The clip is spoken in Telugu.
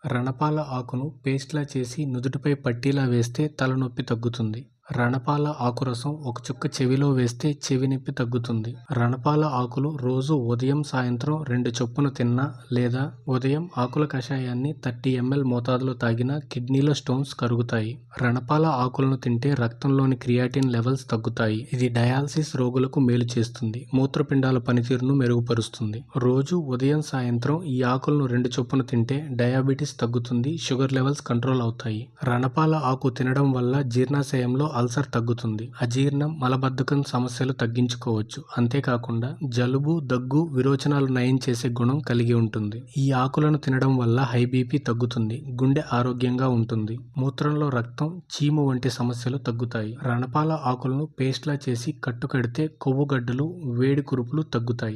రణపాల ఆకును పేస్ట్లా చేసి నుదుటిపై పట్టీలా వేస్తే తలనొప్పి తగ్గుతుంది. రణపాల ఆకురసం ఒక చుక్క చెవిలో వేస్తే చెవి నొప్పి తగ్గుతుంది. రణపాల ఆకులు రోజు ఉదయం సాయంత్రం 2 చొప్పున తిన్నా లేదా ఉదయం ఆకుల కషాయాన్ని 30 ml మోతాదులో తాగినా కిడ్నీలో స్టోన్స్ కరుగుతాయి. రణపాల ఆకులను తింటే రక్తంలోని క్రియాటిన్ లెవెల్స్ తగ్గుతాయి. ఇది డయాలసిస్ రోగులకు మేలు చేస్తుంది. మూత్రపిండాల పనితీరును మెరుగుపరుస్తుంది. రోజు ఉదయం సాయంత్రం ఈ ఆకులను 2 చొప్పున తింటే డయాబెటిస్ తగ్గుతుంది. షుగర్ లెవెల్స్ కంట్రోల్ అవుతాయి. రణపాల ఆకు తినడం వల్ల జీర్ణాశయంలో అల్సర్ తగ్గుతుంది. అజీర్ణం, మలబద్ధకం సమస్యలు తగ్గించుకోవచ్చు. అంతేకాకుండా జలుబు, దగ్గు, విరోచనాలు నయం చేసే గుణం కలిగి ఉంటుంది. ఈ ఆకులను తినడం వల్ల హై బీపీ తగ్గుతుంది. గుండె ఆరోగ్యంగా ఉంటుంది. మూత్రంలో రక్తం, చీము వంటి సమస్యలు తగ్గుతాయి. రణపాల ఆకులను పేస్ట్లా చేసి కట్టు కడితే కొవ్వు గడ్డలు, వేడి కురుపులు తగ్గుతాయి.